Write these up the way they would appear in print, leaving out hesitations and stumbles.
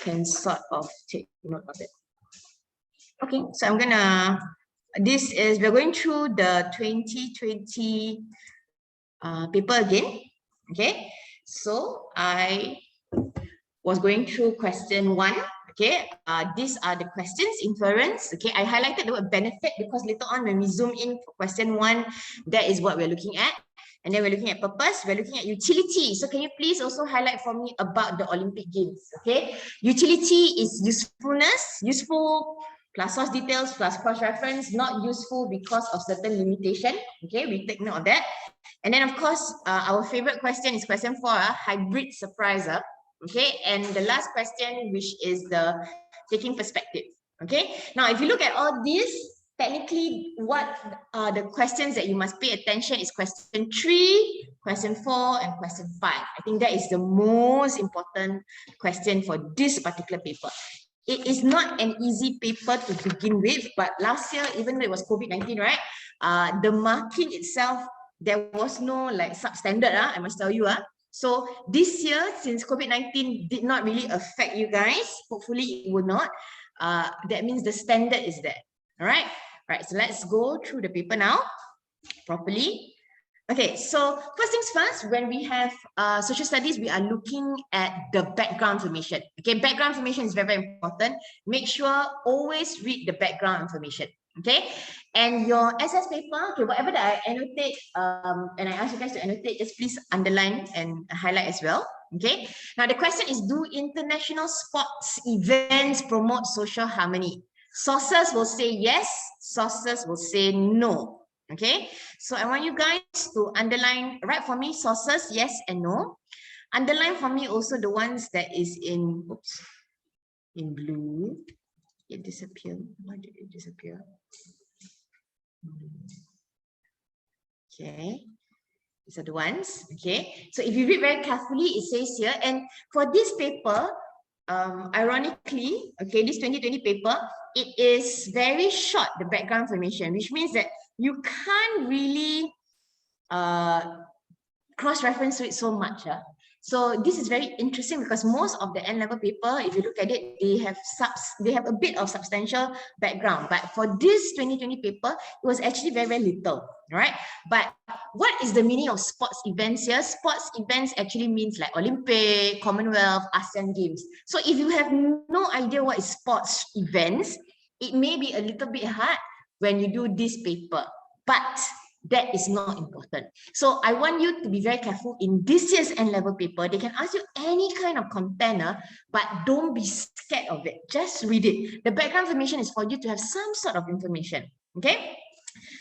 can sort of take note of it. Okay, so I'm gonna, we're going through the 2020 paper again. Okay, so I was going through question 1. Okay, these are the questions, inference. Okay, I highlighted the word benefit because later on when we zoom in for question 1, that is what we're looking at. And then we're looking at purpose, we're looking at utility. So can you please also highlight for me about the Olympic Games? Okay, utility is usefulness, useful plus source details plus cross-reference, not useful because of certain limitation. Okay, we take note of that. And then of course, our favorite question is question 4, hybrid surprise. Okay, and the last question, which is the taking perspective. Okay, now if you look at all these, technically what are the questions that you must pay attention is question 3, question 4, and question 5. I think that is the most important question for this particular paper. It is not an easy paper to begin with, but last year, even though it was COVID-19, right, the marking itself, there was no like substandard, I must tell you. So this year, since COVID-19 did not really affect you guys, hopefully it will not, that means the standard is there. All right, so let's go through the paper now properly. Okay, so first things first, when we have social studies, we are looking at the background information. Okay, background information is very, very important. Make sure always read the background information. Okay, and your SS paper, okay, whatever that I annotate, and I ask you guys to annotate, just please underline and highlight as well. Okay, now the question is, do international sports events promote social harmony? Sources will say yes, sources will say no. Okay, so I want you guys to underline, write for me sources, yes and no. Underline for me also the ones that is in, oops, in blue. It disappeared. Why did it disappear? Okay, these are the ones. Okay, so if you read very carefully, it says here, and for this paper, ironically, okay, this 2020 paper, it is very short, the background information, which means that you can't really cross-reference to it so much. So this is very interesting because most of the N-level paper, if you look at it, they have a bit of substantial background. But for this 2020 paper, it was actually very, very little, right? But what is the meaning of sports events here? Sports events actually means like Olympic, Commonwealth, ASEAN Games. So if you have no idea what is sports events, it may be a little bit hard when you do this paper, but that is not important. So I want you to be very careful in this year's N-level paper. They can ask you any kind of content, but don't be scared of it. Just read it. The background information is for you to have some sort of information. Okay?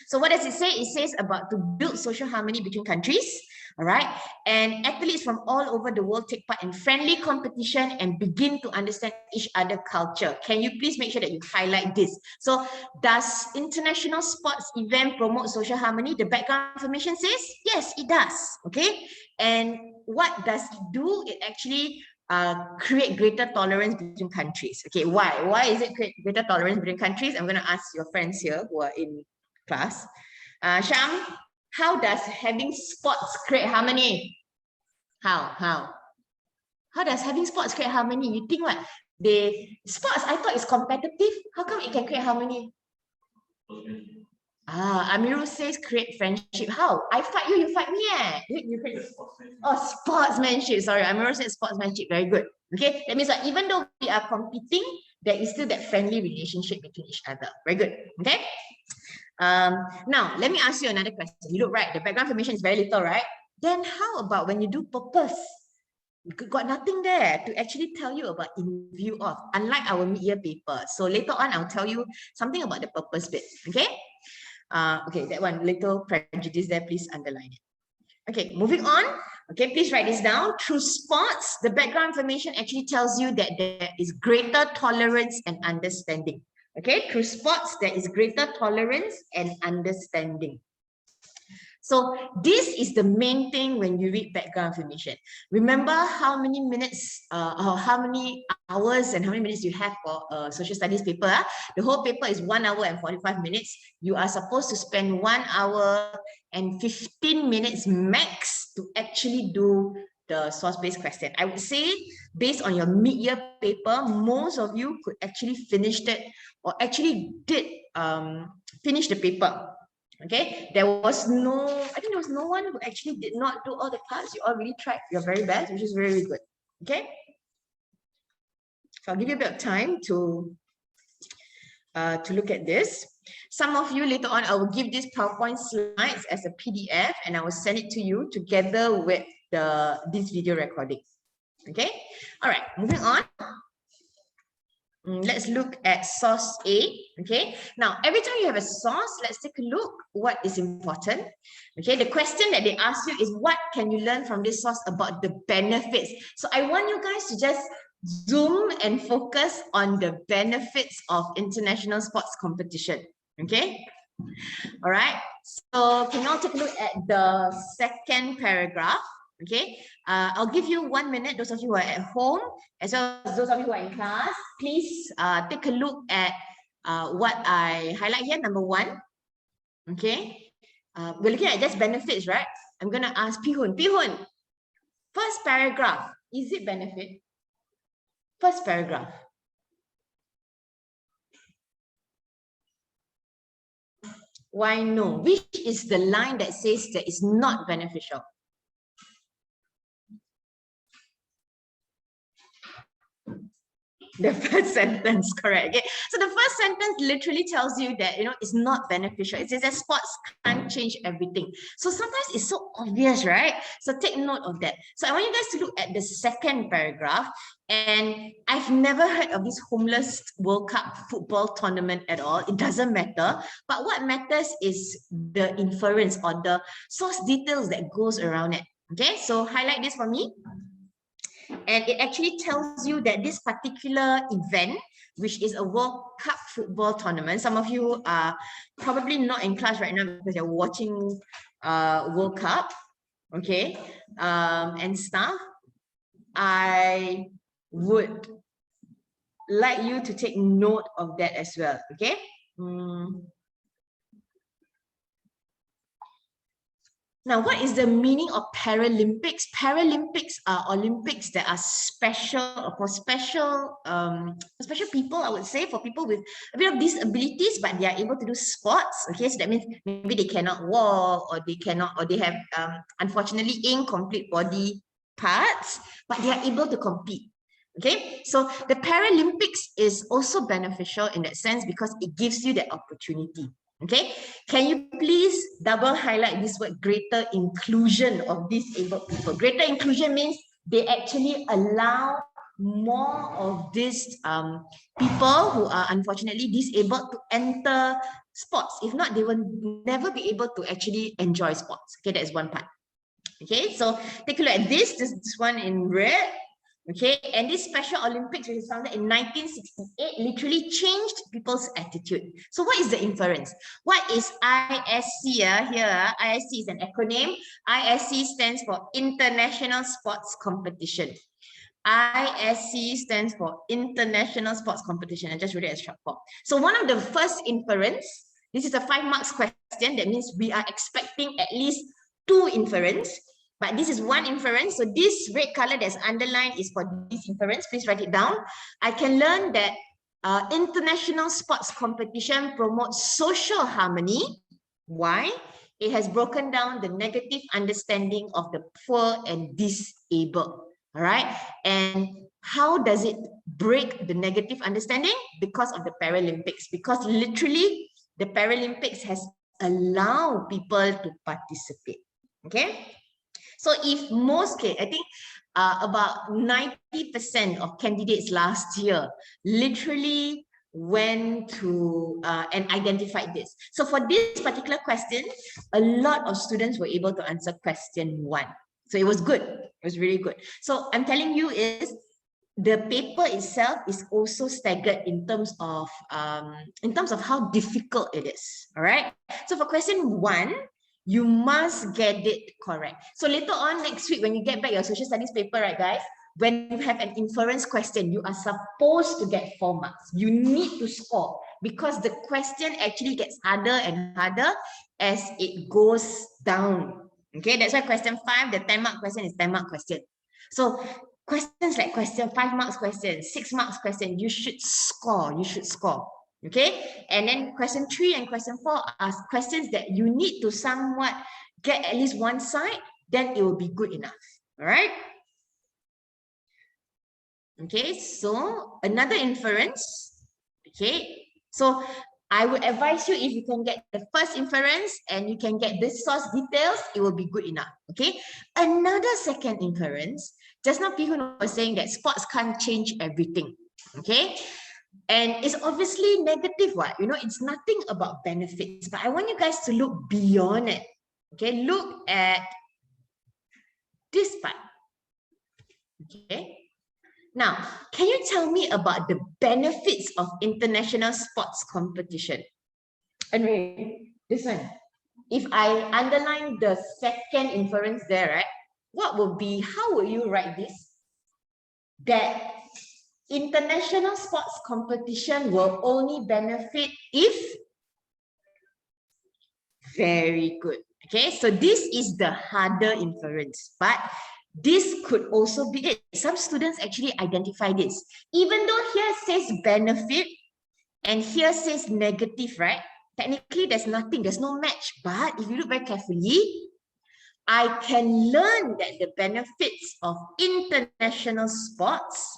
So what does it say? It says about to build social harmony between countries. All right, and athletes from all over the world take part in friendly competition and begin to understand each other culture. Can you please make sure that you highlight this? So does international sports event promote social harmony? The background information says yes, it does. Okay, and what does it do? It actually create greater tolerance between countries. Okay, why is it create greater tolerance between countries? I'm going to ask your friends here who are in class. Sham, how does having sports create harmony? How does having sports create harmony? You think what? Sports, I thought it's competitive. How come it can create harmony? Amirul says create friendship. How? I fight you, you fight me. Sportsmanship. Sorry, Amirul says sportsmanship. Very good. Okay, that means that even though we are competing, there is still that friendly relationship between each other. Very good. Okay. Now, let me ask you another question. You look right, the background information is very little, right? Then how about when you do purpose? You got nothing there to actually tell you about in view of, unlike our mid-year paper. So later on, I'll tell you something about the purpose bit, okay? Okay, that one, little prejudice there, please underline it. Okay, moving on. Okay, please write this down. Through sports, the background information actually tells you that there is greater tolerance and understanding. Okay, through sports, there is greater tolerance and understanding. So this is the main thing when you read background information. Remember how many minutes or how many hours and how many minutes you have for a social studies paper. The whole paper is 1 hour and 45 minutes. You are supposed to spend 1 hour and 15 minutes max to actually do the source-based question. I would say based on your mid-year paper, most of you could actually finish it or actually did finish the paper. Okay, there was no, I think there was no one who actually did not do all the parts. You all really tried your very best, which is very good. Okay, so I'll give you a bit of time to look at this. Some of you later on, I will give these PowerPoint slides as a PDF and I will send it to you together with this video recording. Okay, all right, moving on. Let's look at source A. Okay, now every time you have a source, let's take a look what is important. Okay, the question that they ask you is what can you learn from this source about the benefits? So I want you guys to just zoom and focus on the benefits of international sports competition. Okay, all right, so can you all take a look at the second paragraph? Okay, I'll give you 1 minute. Those of you who are at home, as well as those of you who are in class, please take a look at what I highlight here. Number 1, okay, we're looking at just benefits, right? I'm going to ask Pihun. Pihun, first paragraph, is it benefit? First paragraph. Why no? Which is the line that says that it's not beneficial? The first sentence, correct. Okay. So the first sentence literally tells you that, you know, it's not beneficial. It says that sports can't change everything. So sometimes it's so obvious, right? So take note of that. So I want you guys to look at the second paragraph. And I've never heard of this homeless World Cup football tournament at all. It doesn't matter. But what matters is the inference or the source details that goes around it. Okay, so highlight this for me. And it actually tells you that this particular event, which is a World Cup football tournament, some of you are probably not in class right now because you're watching World Cup, okay, and stuff. I would like you to take note of that as well, okay? Now, what is the meaning of Paralympics? Paralympics are Olympics that are special for special people, I would say, for people with a bit of disabilities, but they are able to do sports. Okay, so that means maybe they cannot walk or they cannot, or they have unfortunately incomplete body parts, but they are able to compete. Okay, so the Paralympics is also beneficial in that sense because it gives you that opportunity. Okay, can you please double highlight this word, greater inclusion of disabled people? Greater inclusion means they actually allow more of these people who are unfortunately disabled to enter sports. If not, they will never be able to actually enjoy sports. Okay, that is one part. Okay, so take a look at this one in red. Okay, and this Special Olympics, which was founded in 1968, literally changed people's attitude. So what is the inference? What is ISC here? ISC is an acronym. ISC stands for International Sports Competition. ISC stands for International Sports Competition. I just wrote it as short form. So one of the first inference, this is a 5 marks question. That means we are expecting at least 2 inference. But this is one inference. So this red color that's underlined is for this inference. Please write it down. I can learn that international sports competition promotes social harmony. Why? It has broken down the negative understanding of the poor and disabled. All right. And how does it break the negative understanding? Because of the Paralympics. Because literally the Paralympics has allowed people to participate. Okay. So if most kids, I think about 90% of candidates last year literally went to and identified this. So for this particular question, a lot of students were able to answer question 1. So it was good. It was really good. So I'm telling you is the paper itself is also staggered in terms of how difficult it is. All right. So for question 1, you must get it correct. So later on next week, when you get back your social studies paper, right, guys, when you have an inference question, you are supposed to get 4 marks. You need to score because the question actually gets harder and harder as it goes down. Okay, that's why question 5, the 10-mark question is 10-mark question. So questions like question 5 marks question, 6 marks question, you should score. Okay, and then question 3 and question 4 are questions that you need to somewhat get at least one side, then it will be good enough. All right. Okay, so another inference. Okay, so I would advise you, if you can get the first inference and you can get the source details, it will be good enough. Okay, another second inference. Just now Pihun was saying that sports can't change everything. Okay, and it's obviously negative, what? You know, it's nothing about benefits, but I want you guys to look beyond it. Okay, look at this part. Okay. Now, can you tell me about the benefits of international sports competition? Anyway, this one. If I underline the second inference there, right? What would be, how would you write this? That international sports competition will only benefit if, very good. Okay, so this is the harder inference, but this could also be it. Some students actually identify this. Even though here says benefit and here says negative, right? Technically, there's nothing, there's no match. But if you look very carefully, I can learn that the benefits of international sports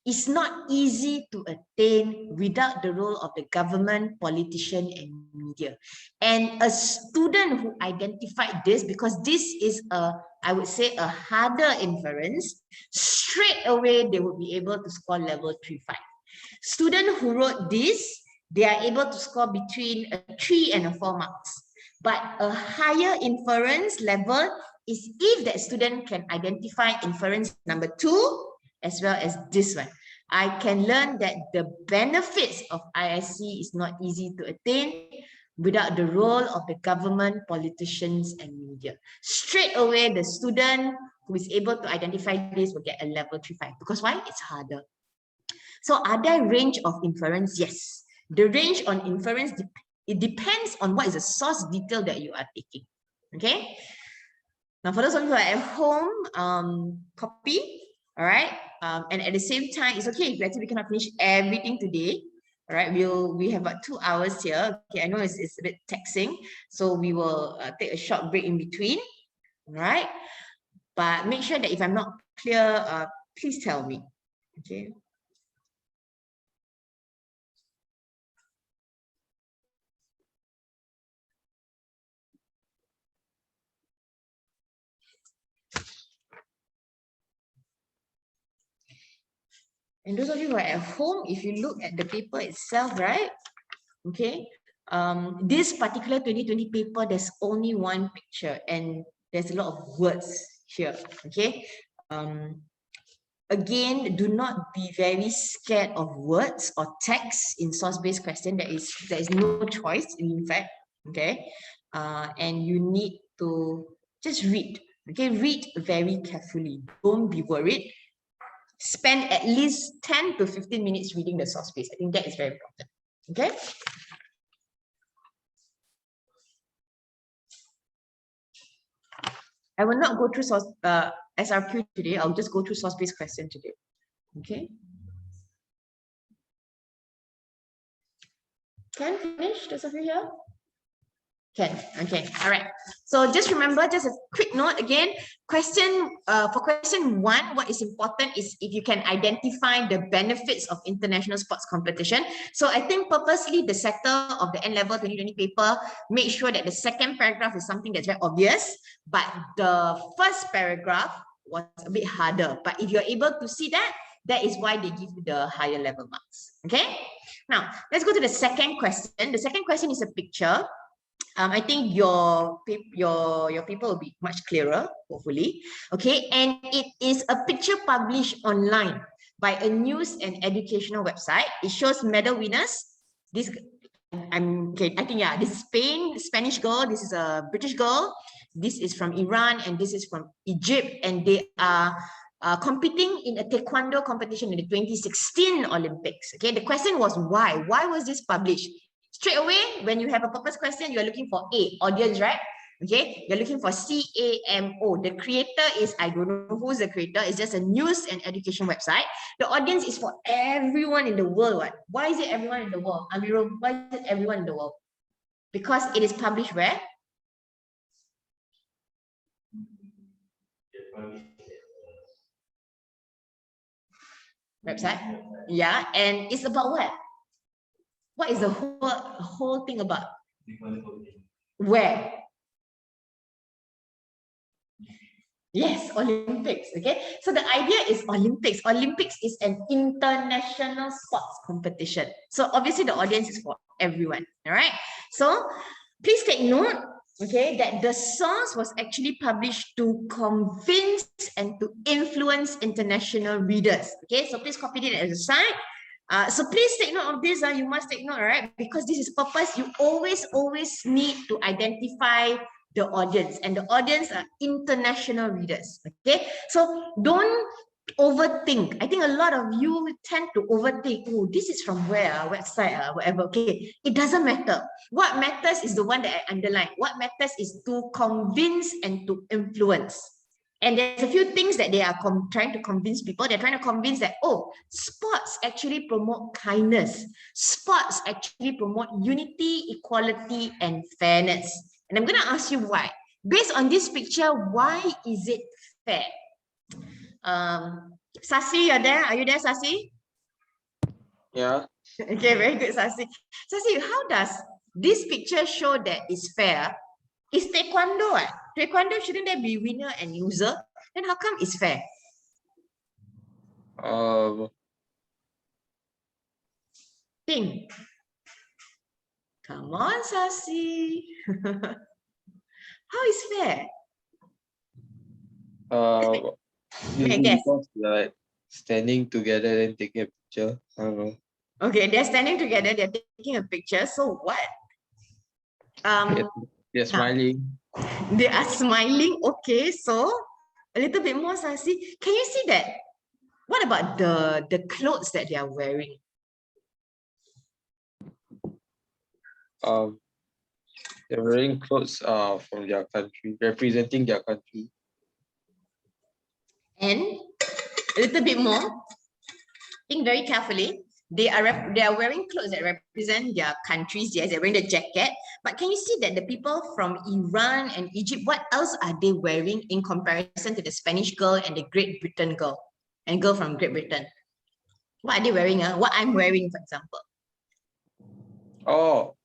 is not easy to attain without the role of the government, politician, and media. And a student who identified this, because this is a, I would say, a harder inference, straight away they would be able to score level 3-5. Student who wrote this, they are able to score between a 3 and a 4 marks. But a higher inference level is if that student can identify inference number 2, as well as this one. I can learn that the benefits of ISC is not easy to attain without the role of the government, politicians, and media. Straight away, the student who is able to identify this will get a level 3-5. Because why? It's harder. So are there range of inference? Yes. The range on inference, it depends on what is the source detail that you are taking. Okay? Now, for those of you who are at home, copy. All right, and at the same time, it's okay if we cannot finish everything today. All right, we have about 2 hours here. Okay, I know it's a bit taxing, so we will take a short break in between. All right, but make sure that if I'm not clear, please tell me. Okay. And those of you who are at home, if you look at the paper itself, right? Okay. This particular 2020 paper, there's only one picture and there's a lot of words here. Okay. Again, do not be very scared of words or text in source-based question. There is no choice, in fact. Okay. And you need to just read. Okay, read very carefully. Don't be worried. Spend at least 10 to 15 minutes reading the source base. I think that is very important. Okay. I will not go through source SRQ today. I'll just go through source-based question today. Okay. Can finish? Those of you here? Can. Okay. All right. So just remember, just a quick note again. Question for question 1, what is important is if you can identify the benefits of international sports competition. So I think purposely the sector of the N-level 2020 paper, make sure that the second paragraph is something that's very obvious, but the first paragraph was a bit harder. But if you're able to see that, that is why they give you the higher level marks. Okay. Now let's go to the second question. The second question is a picture. I think your paper will be much clearer, hopefully. Okay, and it is a picture published online by a news and educational website. It shows medal winners. This okay. I think this is Spanish girl. This is a British girl. This is from Iran, and this is from Egypt, and they are competing in a taekwondo competition in the 2016 Olympics. Okay, the question was why? Why was this published? Straight away, when you have a purpose question, you're looking for A, audience, right? Okay, you're looking for CAMO. The creator is, I don't know who's the creator. It's just a news and education website. The audience is for everyone in the world. What? Why is it everyone in the world? Amirul, why is it everyone in the world? Because it is published where? Website. Yeah, and it's about what? What is the whole thing about? Where? Yes, Olympics. Okay, so the idea is Olympics. Olympics is an international sports competition. So obviously the audience is for everyone. All right. So please take note, okay, that the source was actually published to convince and to influence international readers. Okay, so please copy it as a side. So please take note of this. You must take note, right? Because this is purpose. You always need to identify the audience, and the audience are international readers. Okay, so don't overthink. I think a lot of you tend to overthink. Oh, this is from where? Website, whatever. Okay, it doesn't matter. What matters is the one that I underline. What matters is to convince and to influence. And there's a few things that they are trying to convince people. They're trying to convince that, oh, sports actually promote kindness. Sports actually promote unity, equality, and fairness. And I'm going to ask you why. Based on this picture, why is it fair? Sasi, you're there? Are you there, Sasi? Yeah. Okay, very good, Sasi. Sasi, how does this picture show that it's fair? It's taekwondo. Taekwondo, shouldn't there be winner and loser? Then how come it's fair? Think. Come on, Sasi. How is fair? Because like standing together and taking a picture. I don't know. Okay, they're standing together, they're taking a picture. So what? They're smiling. They are smiling. Okay, so a little bit more, Sasi. Can you see that? What about the clothes that they are wearing? They're wearing clothes from their country, representing their country. And a little bit more. Think very carefully. They are wearing clothes that represent their countries. Yes, they're wearing the jacket. But can you see that the people from Iran and Egypt, what else are they wearing in comparison to the Spanish girl and the Great Britain girl and girl from Great Britain? What are they wearing? What I'm wearing, for example. Oh,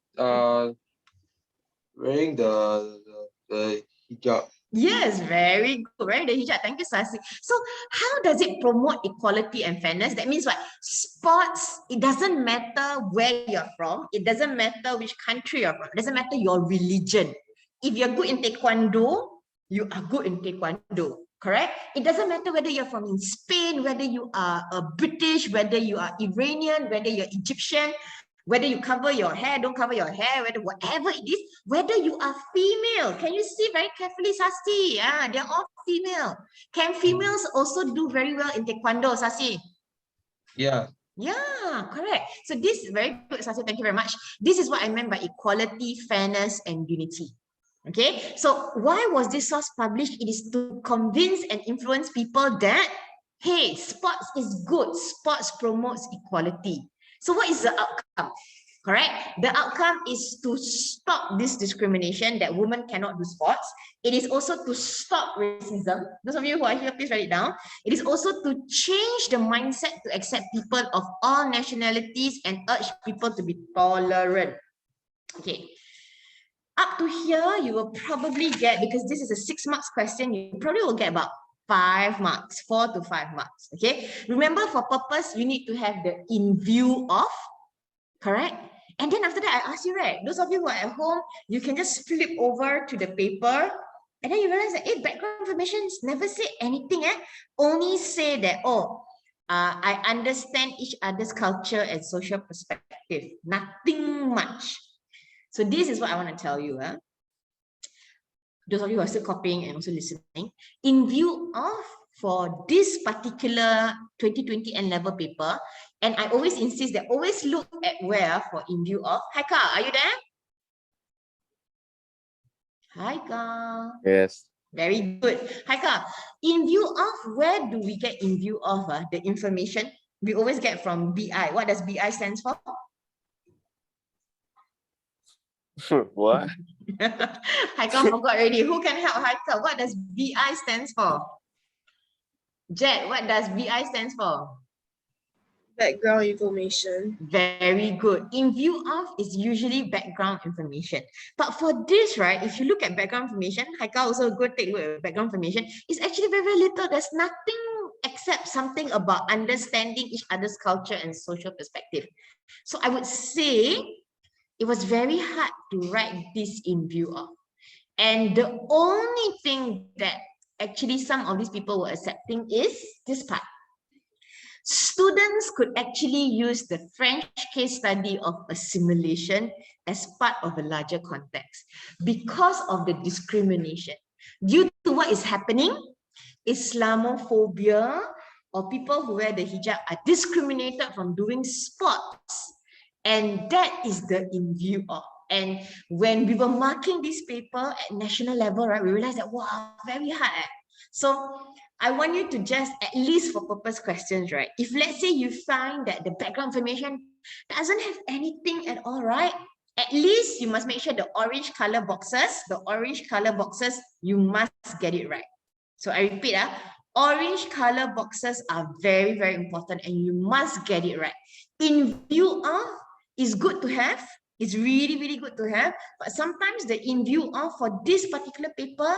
wearing the hijab. Yes, very good. Wearing the hijab. Thank you, Sasi. So how does it promote equality and fairness? That means what? Sports, it doesn't matter where you're from. It doesn't matter which country you're from. It doesn't matter your religion. If you're good in taekwondo, you are good in taekwondo. Correct? It doesn't matter whether you're from in Spain, whether you are a British, whether you are Iranian, whether you're Egyptian, whether you cover your hair, don't cover your hair, whatever it is, whether you are female. Can you see very carefully, Sasi? They're all female. Can females also do very well in taekwondo, Sasi? Yeah. Yeah, correct. So this is very good, Sasi. Thank you very much. This is what I meant by equality, fairness, and unity. Okay, so why was this source published? It is to convince and influence people that, hey, sports is good. Sports promotes equality. So what is the outcome? Correct? The outcome is to stop this discrimination that women cannot do sports. It is also to stop racism. Those of you who are here, please write it down. It is also to change the mindset to accept people of all nationalities and urge people to be tolerant. Okay. Up to here, you will probably get, because this is a 6 marks question, you probably will get about 5 marks, 4 to 5 marks. Okay. Remember, for purpose, you need to have the in view of, correct? And then after that, I ask you, right? Those of you who are at home, you can just flip over to the paper, and then you realize that, hey, background information never say anything, only say that, I understand each other's culture and social perspective. Nothing much. So this is what I want to tell you. Those of you who are still copying and also listening, in view of, for this particular 2020 N-level paper, and I always insist that always look at where for in view of. Hi, Ka, are you there? Haika. Yes. Very good. Haika, in view of, where do we get in view of the information? We always get from BI. What does BI stands for? What? Haika forgot already. Who can help Haika? What does BI stands for? Jet, what does BI stands for? Background information. Very good. In view of is usually background information. But for this, right, if you look at background information, Haika also go take a look at background information. It's actually very, very little. There's nothing except something about understanding each other's culture and social perspective. So I would say it was very hard to write this in view of. And the only thing that actually some of these people were accepting is this part. Students could actually use the French case study of assimilation as part of a larger context because of the discrimination. Due to what is happening, Islamophobia or people who wear the hijab are discriminated from doing sports. And that is the in view of. And when we were marking this paper at national level, right, we realized that, wow, very hard. So I want you to just, at least for purpose questions, right? If let's say you find that the background information doesn't have anything at all, right? At least you must make sure the orange color boxes, you must get it right. So I repeat, orange color boxes are very, very important and you must get it right. In view of is good to have. It's really, really good to have. But sometimes the in view of for this particular paper,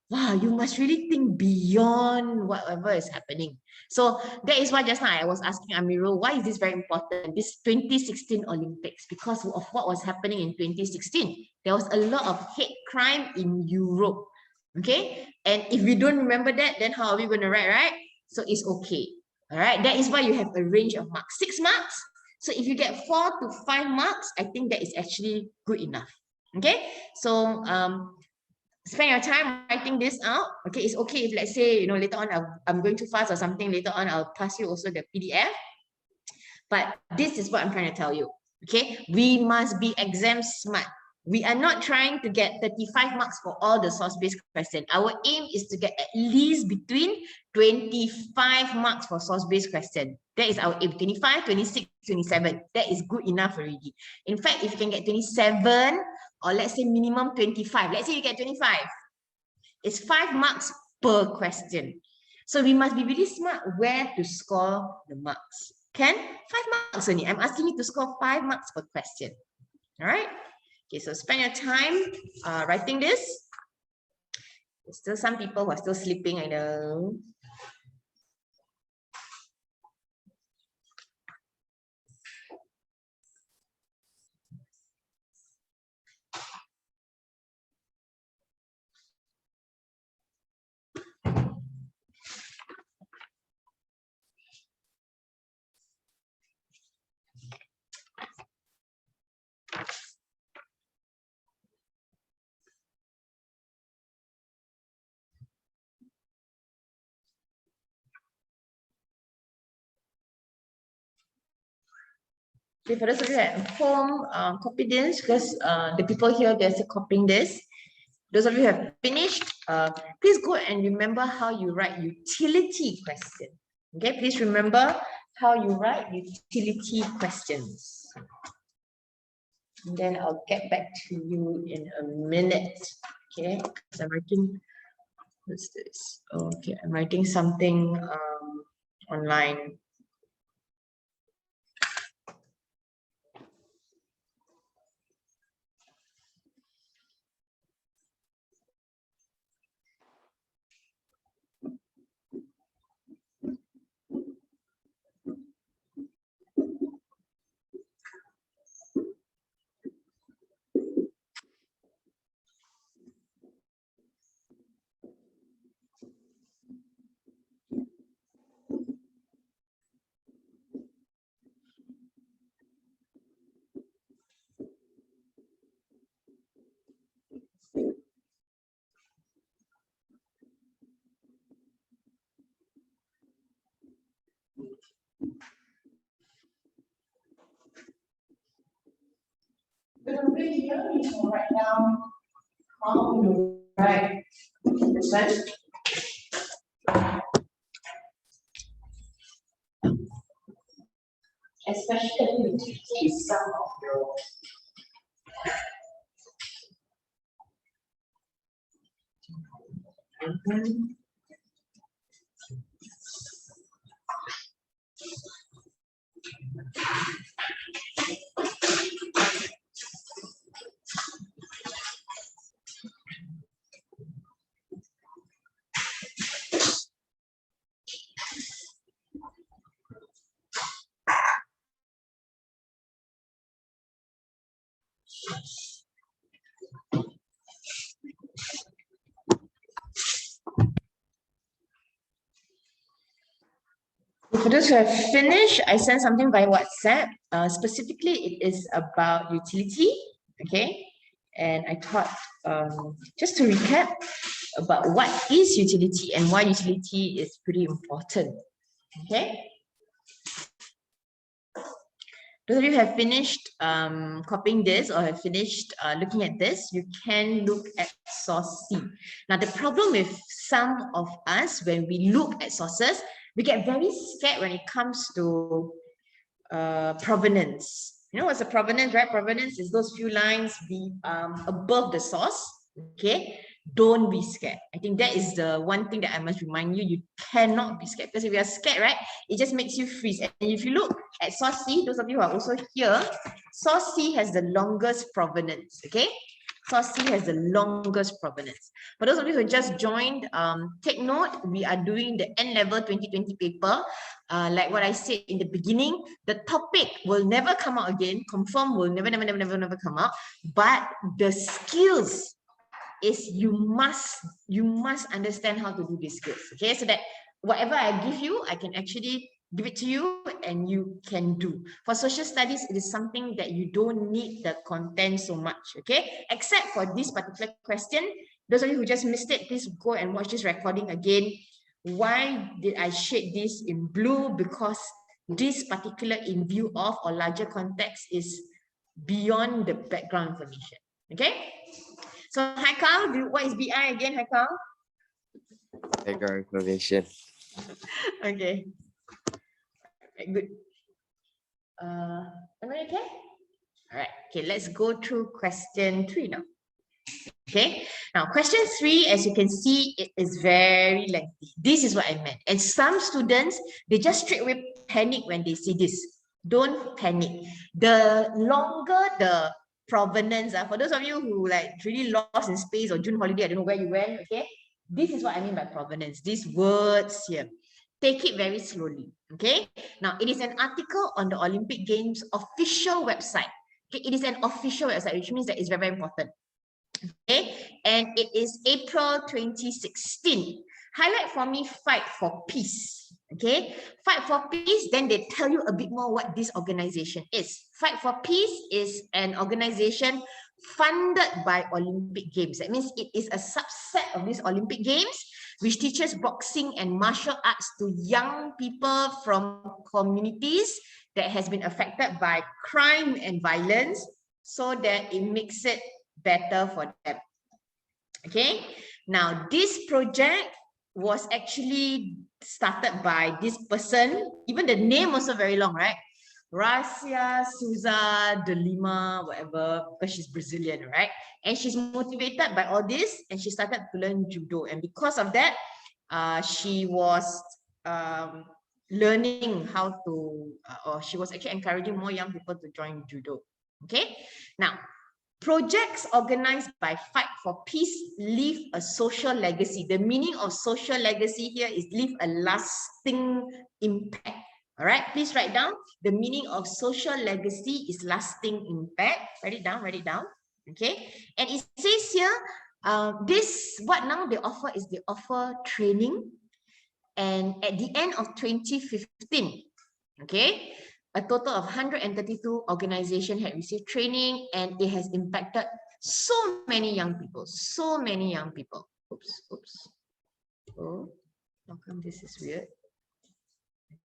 wow, you must really think beyond whatever is happening. So that is why just now I was asking Amirul, why is this very important? This 2016 Olympics, because of what was happening in 2016. There was a lot of hate crime in Europe. Okay. And if we don't remember that, then how are we going to write, right? So it's okay. All right. That is why you have a range of marks. 6 marks. So if you get 4 to 5 marks, I think that is actually good enough. Okay. So spend your time writing this out. Okay, it's okay if let's say, you know, later on I'm going too fast or something, later on I'll pass you also the PDF. But this is what I'm trying to tell you. Okay, we must be exam smart. We are not trying to get 35 marks for all the source-based questions. Our aim is to get at least between 25 marks for source-based question. That is our aim. 25, 26, 27. That is good enough already. In fact, if you can get 27, or let's say minimum 25. Let's say you get 25. It's 5 marks per question. So we must be really smart where to score the marks. Can? 5 marks only. I'm asking you to score 5 marks per question. All right? Okay, so spend your time writing this. There's still some people who are still sleeping, I know. Okay, for those of you at home, copy this because the people here, they're still copying this. Those of you who have finished, please go and remember how you write utility question. Okay, please remember how you write utility questions. And then I'll get back to you in a minute. Okay, because I'm writing, what's this? Okay, I'm writing something online. Here you can write down Right. This one. Especially utilities, some of your For those who have finished, I sent something by WhatsApp. Specifically, it is about utility. Okay, and I thought just to recap about what is utility and why utility is pretty important. Okay. Those of you who have finished copying this or have finished looking at this, you can look at source C. Now, the problem with some of us, when we look at sources, we get very scared when it comes to provenance. You know what's a provenance, right? Provenance is those few lines above the source, okay? Don't be scared. I think that is the one thing that I must remind you. You cannot be scared, because if you are scared, right, it just makes you freeze. And if you look at source C, those of you who are also here, source C has the longest provenance, okay? Source C has the longest provenance. For those of you who just joined, take note, we are doing the N-level 2020 paper. Like what I said in the beginning, the topic will never come out again. Confirm will never come out. But the skills is you must understand how to do these skills. Okay, so that whatever I give you, I can actually give it to you and you can do. For social studies, it is something that you don't need the content so much, okay? Except for this particular question. Those of you who just missed it, please go and watch this recording again. Why did I shade this in blue? Because this particular in view of or larger context is beyond the background information, okay? So, hi Carl, what is BI again, hi Carl? Background information. Okay. Right, good. Everybody okay? All right. Okay, let's go through question 3 now. Okay. Now, question 3, as you can see, it is very lengthy. This is what I meant. And some students, they just straight away panic when they see this. Don't panic. The longer the provenance, for those of you who like really lost in space or June holiday, I don't know where you went, okay? This is what I mean by provenance. These words here. Take it very slowly, okay? Now, it is an article on the Olympic Games official website. Okay, it is an official website, which means that it's very, very important. Okay, and it is April 2016. Highlight for me, fight for peace. Okay, fight for peace, then they tell you a bit more what this organization is. Fight for Peace is an organization funded by Olympic Games. That means it is a subset of these Olympic Games, which teaches boxing and martial arts to young people from communities that has been affected by crime and violence, so that it makes it better for them. Okay, now this project was actually started by this person. Even the name also very long, right? Racia Souza de Lima, whatever, because she's Brazilian, right? And she's motivated by all this, and she started to learn judo. And because of that, she was learning how to, or she was actually encouraging more young people to join judo. Okay, now projects organized by Fight for Peace leave a social legacy. The meaning of social legacy here is leave a lasting impact. All right, please write down. The meaning of social legacy is lasting impact. Write it down, write it down. Okay, and it says here, what now they offer is they offer training. And at the end of 2015, okay, a total of 132 organizations had received training, and it has impacted so many young people, so many young people. Oops. Oh, how come this is weird?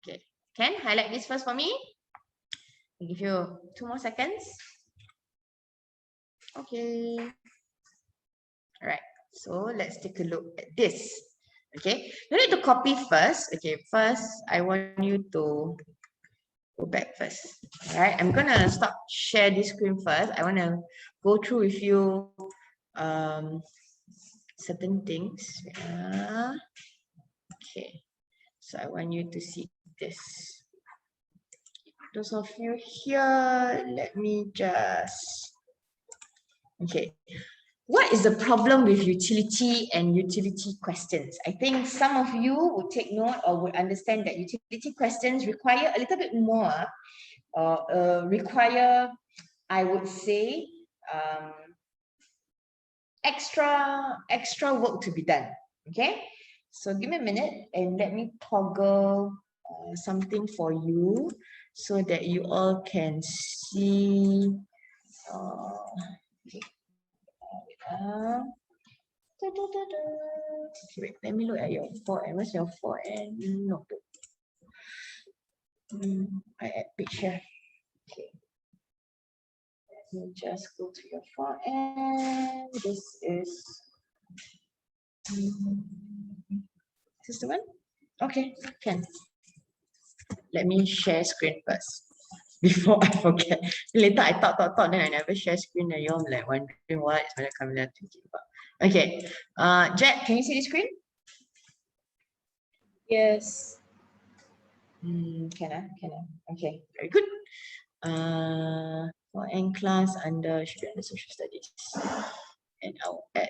Okay, Ken, highlight this first for me. I'll give you 2 more seconds. Okay. All right, so let's take a look at this. Okay, you need to copy first. Okay, first I want you to go back first. All right, I'm gonna stop share this screen first. I want to go through with you certain things. Okay, so I want you to see this. Those of you here, let me just, okay. What is the problem with utility and utility questions? I think some of you would take note or would understand that utility questions require a little bit more, require, I would say, extra work to be done. Okay, so give me a minute and let me toggle something for you so that you all can see. Okay. Okay, wait, let me look at your forehand. Where's your forehand notebook? I add picture. Okay. Let me just go to your forehand. This is this the one? Okay, can. Let me share screen first before I forget. Later I thought, then I never share screen and you're like wondering what is Madam Kamila thinking about. Okay, Jet, can you see the screen? Yes. Can I? Okay, very good. For N class under student and social studies. And I'll add,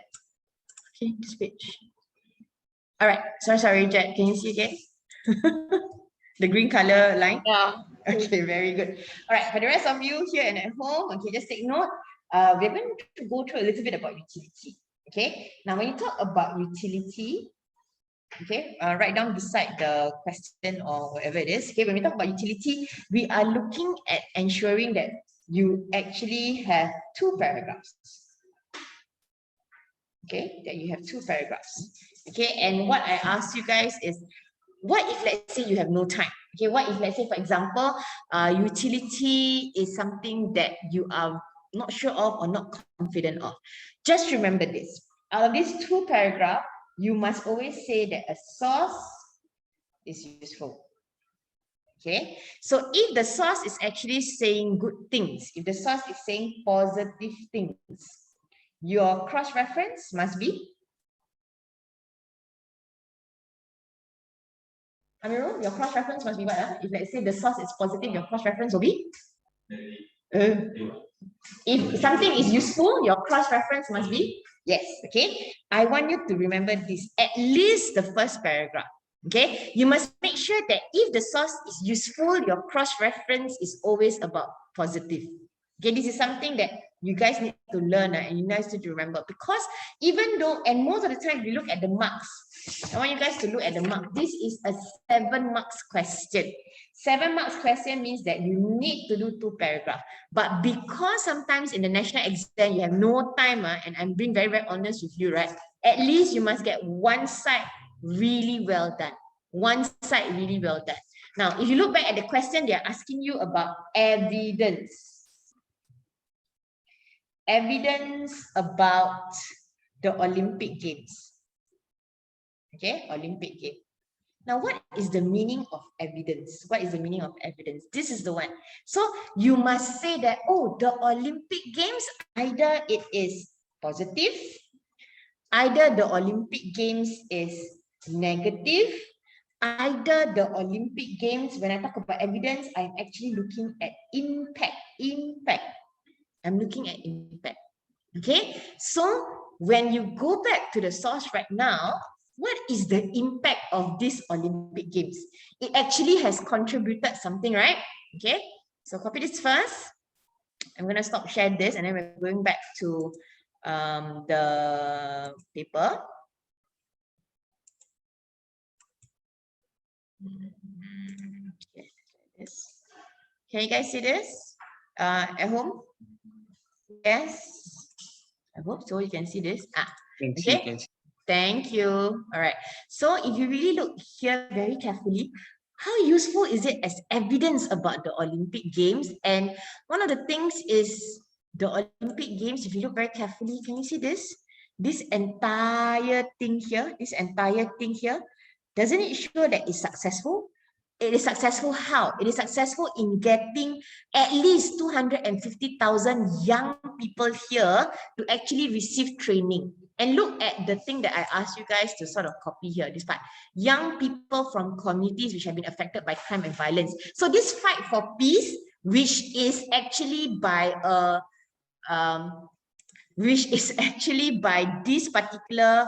okay, this page. All right, sorry, Jet, can you see again? The green color line? Yeah. Okay, very good. All right, for the rest of you here and at home, okay, just take note. We're going to go through a little bit about utility. Okay, now when you talk about utility, okay, write down beside the question or whatever it is. Okay, when we talk about utility, we are looking at ensuring that you actually have two paragraphs. Okay, that you have two paragraphs. Okay, and what I ask you guys is, what if let's say you have no time? Okay, what if let's say, for example, utility is something that you are not sure of or not confident of? Just remember this. Out of these two paragraphs, you must always say that a source is useful. Okay, so if the source is actually saying good things, if the source is saying positive things, your cross-reference must be, Amirul, your cross-reference must be what? If let's say the source is positive, your cross-reference will be? If something is useful, your cross-reference must be? Yes, okay? I want you to remember this, at least the first paragraph. Okay, you must make sure that if the source is useful, your cross-reference is always about positive. Okay, this is something that you guys need to learn and you guys need to remember, because even though, and most of the time we look at the marks, I want you guys to look at the mark. This is a 7 marks question. 7 marks question means that you need to do 2 paragraphs. But because sometimes in the national exam you have no time, and I'm being very, very honest with you, right? At least you must get one side really well done. One side really well done. Now, if you look back at the question, they are asking you about evidence. Evidence about the Olympic Games. Okay, Olympic Games. Now, what is the meaning of evidence? What is the meaning of evidence? This is the one. So you must say that, oh, the Olympic Games, either it is positive, either the Olympic Games is negative, either the Olympic Games, when I talk about evidence, I'm actually looking at impact. I'm looking at impact. Okay, so when you go back to the source right now, what is the impact of these Olympic Games? It actually has contributed something, right? Okay, so copy this first. I'm going to stop sharing this and then we're going back to the paper. Okay, this. Can you guys see this at home? Yes. I hope so. You can see this. Okay. Thank you. All right. So if you really look here very carefully, how useful is it as evidence about the Olympic Games? And one of the things is the Olympic Games, if you look very carefully, can you see this? this entire thing here, doesn't it show that it's successful? It is successful how? It is successful in getting at least 250,000 young people here to actually receive training. And look at the thing that I asked you guys to sort of copy here, this part. Young people from communities which have been affected by crime and violence. So this fight for peace, which is actually by this particular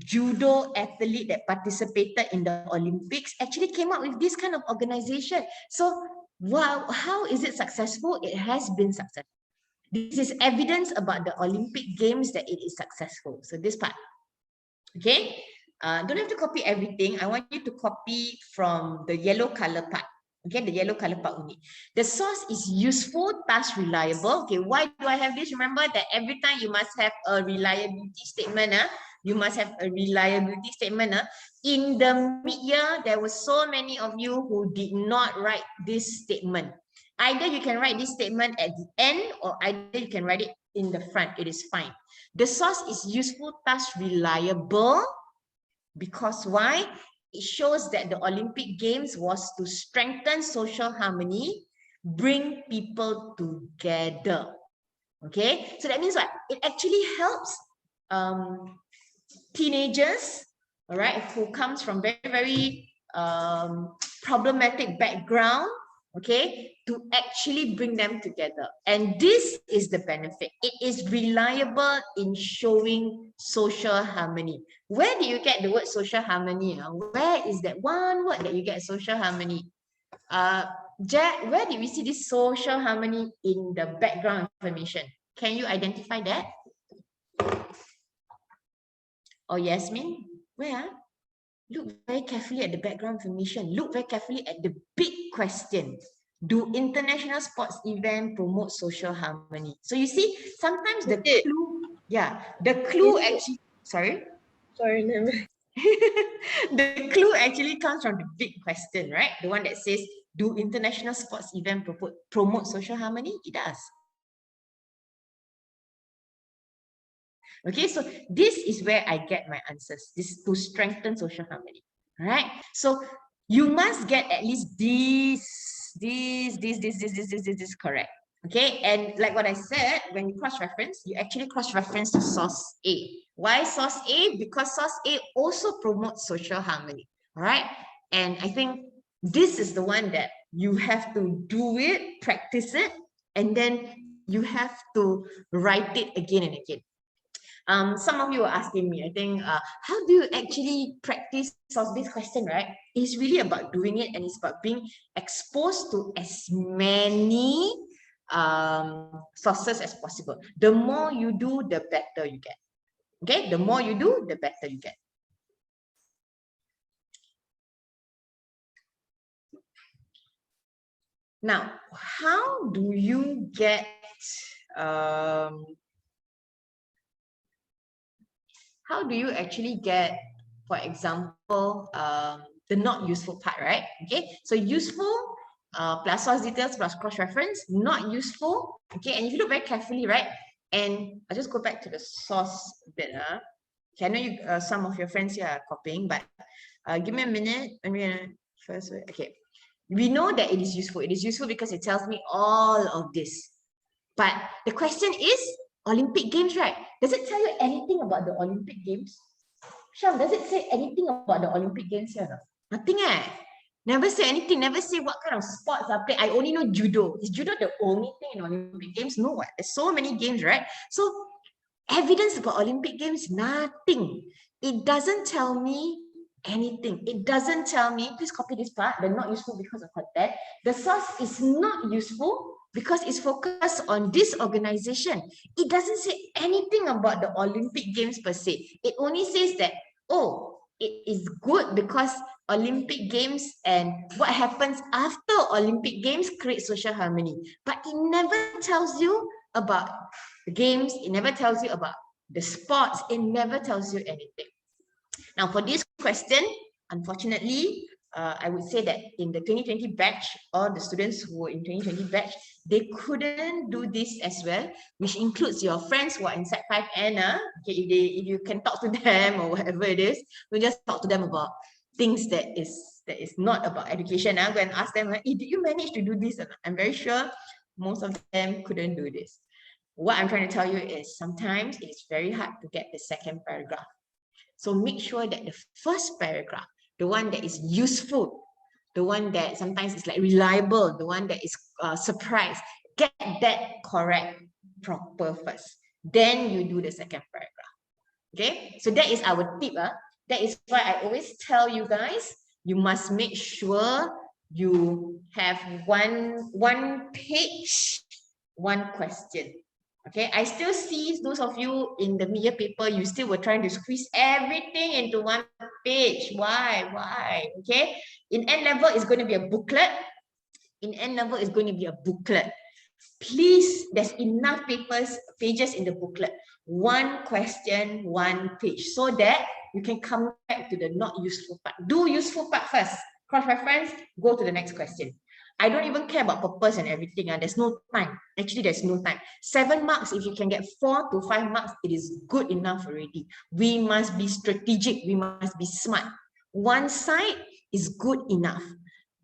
judo athlete that participated in the Olympics, actually came up with this kind of organization. So wow, how is it successful? It has been successful. This is evidence about the Olympic Games that it is successful. So this part, okay? Don't have to copy everything. I want you to copy from the yellow color part. Okay, the yellow color part only. The source is useful, thus reliable. Okay, why do I have this? Remember that every time you must have a reliability statement. You must have a reliability statement. In the mid-year, there were so many of you who did not write this statement. Either you can write this statement at the end, or either you can write it in the front. It is fine. The source is useful, thus reliable. Because why? It shows that the Olympic Games was to strengthen social harmony, bring people together. Okay, so that means what? It actually helps teenagers, all right, who comes from very problematic background, okay, to actually bring them together. And this is the benefit. It is reliable in showing social harmony. Where do you get the word social harmony? Where is that one word that you get social harmony? Jack, where did we see this social harmony in the background information? Can you identify that? Or Yasmin? Where? Look very carefully at the background information. Look very carefully at the big question. Do international sports events promote social harmony? So you see, sometimes the clue, the clue actually, sorry, never. the clue actually comes from the big question, right? The one that says, do international sports events promote social harmony? It does. Okay, so this is where I get my answers. This is to strengthen social harmony. All right. So you must get at least this correct. Okay, and like what I said, when you cross-reference, you actually cross-reference to source A. Why source A? Because source A also promotes social harmony. All right, and I think this is the one that you have to do it, practice it, and then you have to write it again and again. Some of you were asking me, I think, how do you actually practice source-based question, right? It's really about doing it, and it's about being exposed to as many sources as possible. The more you do, the better you get. Okay, the more you do, the better you get. Now, how do you get how do you actually get, for example, the not useful part, right? Okay, so useful plus source details plus cross-reference, not useful. Okay, and if you look very carefully, right? And I'll just go back to the source bit. Okay, I know you, some of your friends here are copying, but give me a minute. First, okay. We know that it is useful. It is useful because it tells me all of this. But the question is, Olympic Games, right? Does it tell you anything about the Olympic Games? Sham, does it say anything about the Olympic Games here? Nothing, Never say anything. Never say what kind of sports are played. I only know judo. Is judo the only thing in Olympic Games? No, what? There's so many games, right? So evidence about Olympic Games, nothing. It doesn't tell me anything. It doesn't tell me, please copy this part, they're not useful because of content. The source is not useful because it's focused on this organization. It doesn't say anything about the Olympic Games per se. It only says that, oh, it is good because Olympic Games and what happens after Olympic Games create social harmony. But it never tells you about the games, it never tells you about the sports, it never tells you anything. Now for this question, unfortunately, I would say that in the 2020 batch, all the students who were in 2020 batch, they couldn't do this as well, which includes your friends who are in Sec 5 and okay, if you can talk to them or whatever it is, we just talk to them about things that is not about education. Go and ask them, hey, did you manage to do this? I'm very sure most of them couldn't do this. What I'm trying to tell you is sometimes it's very hard to get the second paragraph. So make sure that the first paragraph, the one that is useful, the one that sometimes is like reliable, the one that is surprise, get that correct, proper first. Then you do the second paragraph. Okay, so that is our tip. That is why I always tell you guys, you must make sure you have one page, one question. Okay, I still see those of you in the media paper, you still were trying to squeeze everything into one page. Why? Okay, in N level, it's going to be a booklet. In N level, it's going to be a booklet. Please, there's enough pages in the booklet. One question, one page, so that you can come back to the not useful part. Do useful part first. Cross-reference, go to the next question. I don't even care about purpose and everything. There's no time. Actually, there's no time. 7 marks, if you can get 4 to 5 marks, it is good enough already. We must be strategic. We must be smart. One side is good enough.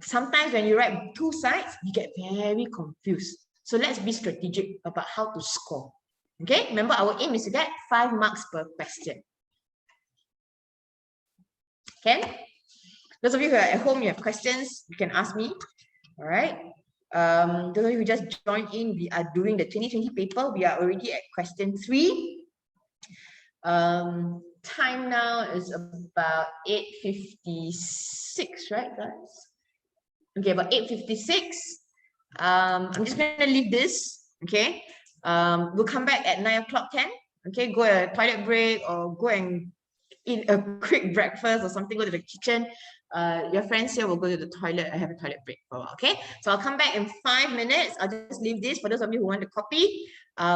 Sometimes when you write 2 sides, you get very confused. So let's be strategic about how to score. Okay, remember our aim is to get 5 marks per question. Okay, those of you who are at home, you have questions, you can ask me. All right. Those of you who just joined in, we are doing the 2020 paper. We are already at question 3. Time now is about 8:56, right, guys? Okay, about 8:56. I'm just gonna leave this. Okay. We'll come back at 9:10. Okay, go a toilet break or go and eat a quick breakfast or something, go to the kitchen. Your friends here will go to the toilet. I have a toilet break for a while, okay? So I'll come back in 5 minutes. I'll just leave this for those of you who want to copy.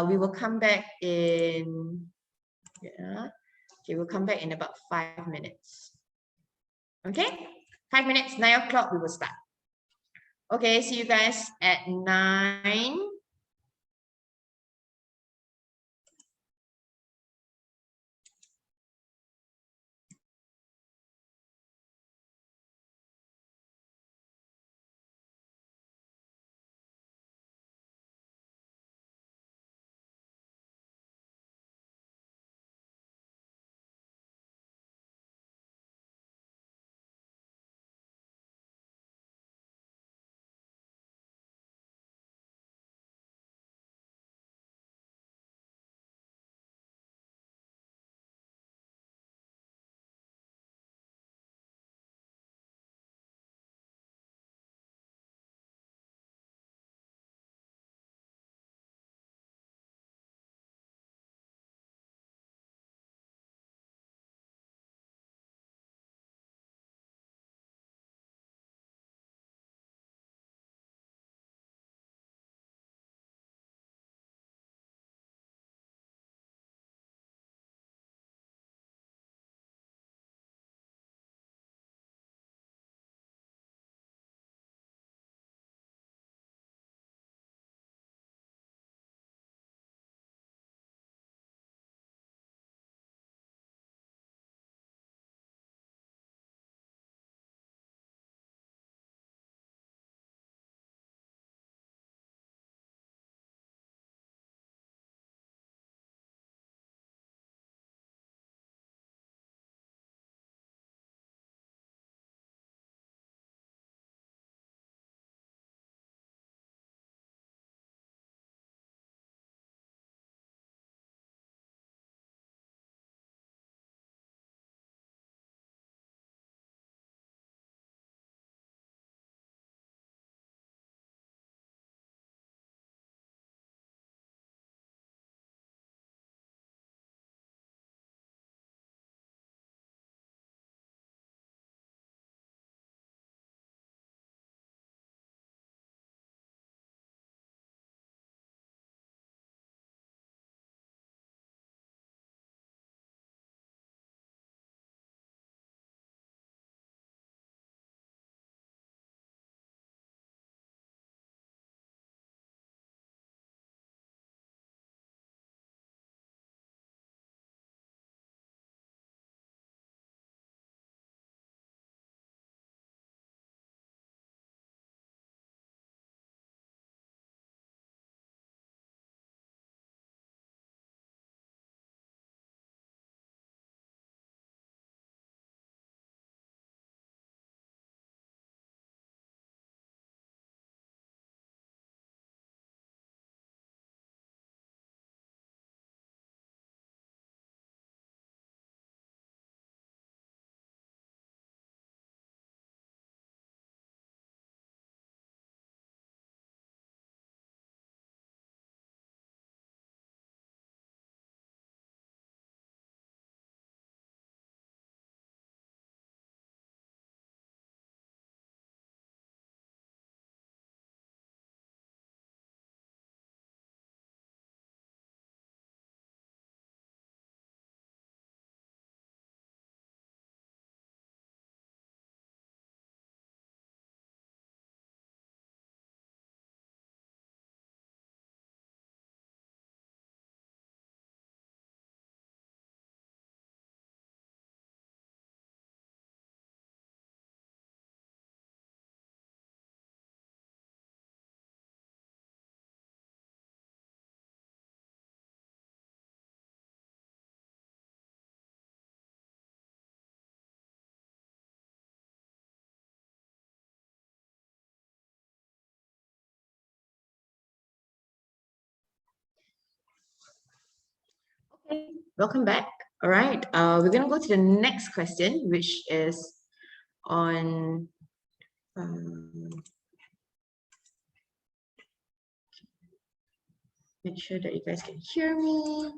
We will come back in, okay, we'll come back in about 5 minutes. Okay, 5 minutes, 9 o'clock, we will start. Okay, see you guys at 9. Welcome back. All right, we're going to go to the next question, which is on make sure that you guys can hear me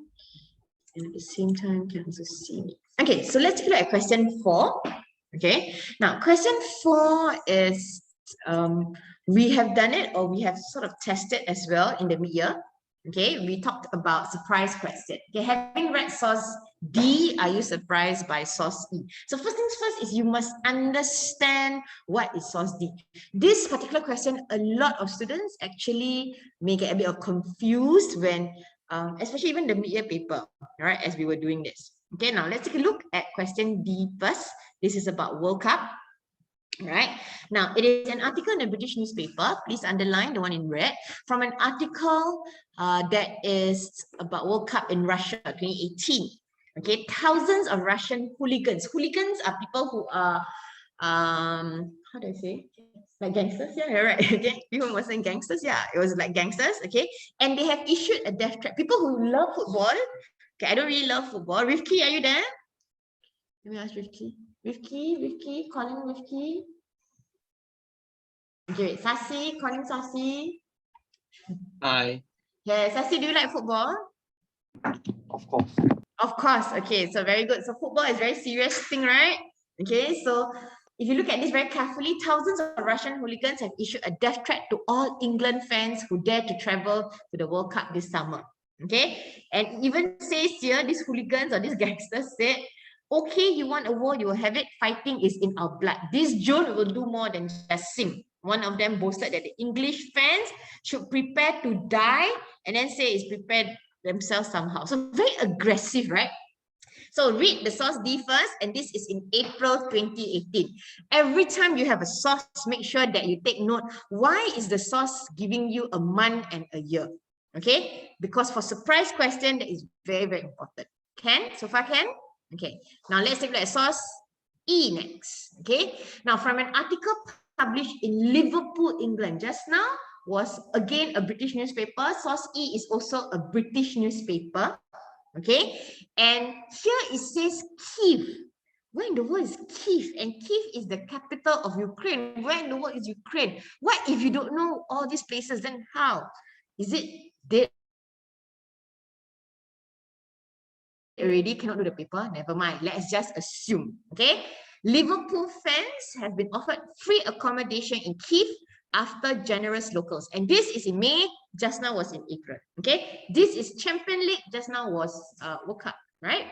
and at the same time can also see me. Okay, so let's look at question 4. Okay, now question 4 is we have done it, or we have sort of tested as well in the mid-year. Okay, we talked about surprise question. Okay, having read source D, are you surprised by source E? So first things first is you must understand what is source D. This particular question, a lot of students actually may get a bit of confused when, especially even the mid-year paper, right, as we were doing this. Okay, now let's take a look at question D first. This is about World Cup. Right now, it is an article in the British newspaper. Please underline the one in red, from an article that is about World Cup in Russia 2018. Okay, thousands of Russian hooligans. Hooligans are people who are how do I say, like gangsters? Yeah, right. Okay, people were saying gangsters. Yeah, it was like gangsters. Okay, and they have issued a death threat. People who love football. Okay, I don't really love football. Rifki, are you there? Let me ask Rifki. Rifki, calling Rifki. Okay, Sasi, calling Sasi. Hi. Yeah, Sasi, do you like football? Of course. Of course. Okay, so very good. So football is a very serious thing, right? Okay, so if you look at this very carefully, thousands of Russian hooligans have issued a death threat to all England fans who dare to travel to the World Cup this summer. Okay, and even says here, these hooligans or these gangsters said, okay, you want a war, you will have it. Fighting is in our blood. This June, we will do more than just sing. One of them boasted that the English fans should prepare to die and then say it's prepared themselves somehow. So very aggressive, right? So read the source D first, and this is in April 2018. Every time you have a source, make sure that you take note, why is the source giving you a month and a year? Okay, because for surprise question, that is very, very important. Can? So far can? Okay, now let's take a look at source E next. Okay, now from an article published in Liverpool, England just now, was again a British newspaper. Source E is also a British newspaper. Okay, and here it says Kiev. Where in the world is Kiev? And Kiev is the capital of Ukraine. Where in the world is Ukraine? What if you don't know all these places? Then how? Is it dead already? Cannot do the paper? Never mind. Let's just assume. Okay. Liverpool fans have been offered free accommodation in Kiev after generous locals. And this is in May, just now was in April. Okay. This is Champion League, just now was World Cup, right?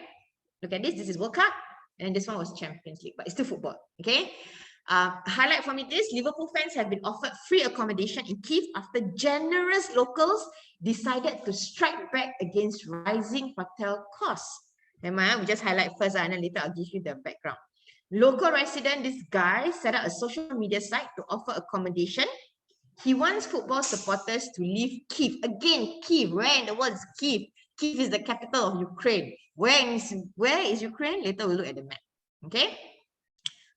Look at this. This is World Cup. And this one was Champions League, but it's still football. Okay. Highlight for me this, Liverpool fans have been offered free accommodation in Kiev after generous locals decided to strike back against rising hotel costs. We just highlight first and then later I'll give you the background. Local resident, this guy set up a social media site to offer accommodation. He wants football supporters to leave Kiev. Again, Kiev, where in the world is Kiev? Kiev is the capital of Ukraine. Where is Ukraine? Later we'll look at the map. Okay?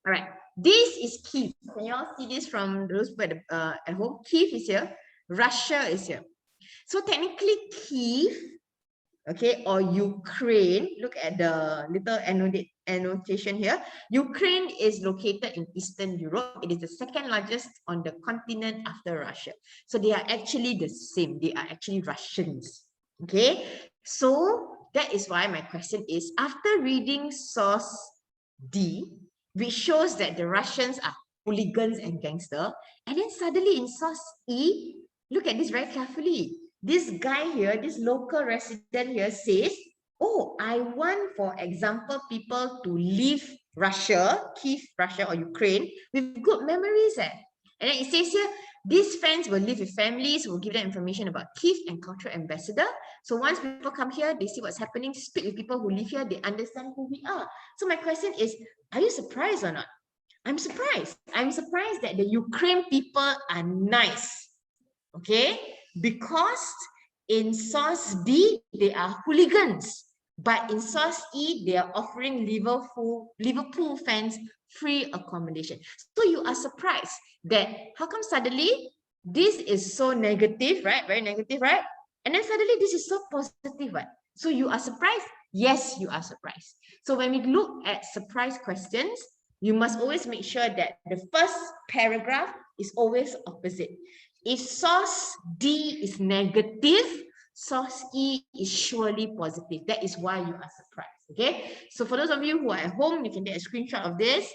All right. This is Kiev. Can you all see this from those people at home? Kiev is here. Russia is here. So technically Kiev, okay, or Ukraine, look at the little annotation here. Ukraine is located in Eastern Europe. It is the second largest on the continent after Russia. So they are actually the same. They are actually Russians. Okay, so that is why my question is, after reading source D, which shows that the Russians are hooligans and gangster, and then suddenly in source E, look at this very carefully. This guy here, this local resident here says, oh, I want, for example, people to leave Russia, Kiev, Russia or Ukraine with good memories. And then it says here, these fans will live with families, will give them information about Kiev and cultural ambassador. So once people come here, they see what's happening, speak with people who live here, they understand who we are. So my question is, are you surprised or not? I'm surprised. I'm surprised that the Ukraine people are nice. Okay, because in source D, they are hooligans. But in source E, they are offering Liverpool fans free accommodation. So you are surprised that how come suddenly this is so negative, right? Very negative, right? And then suddenly this is so positive, right? So you are surprised? Yes, you are surprised. So when we look at surprise questions, you must always make sure that the first paragraph is always opposite. If source D is negative, source E is surely positive. That is why you are surprised. Okay. So for those of you who are at home, you can take a screenshot of this.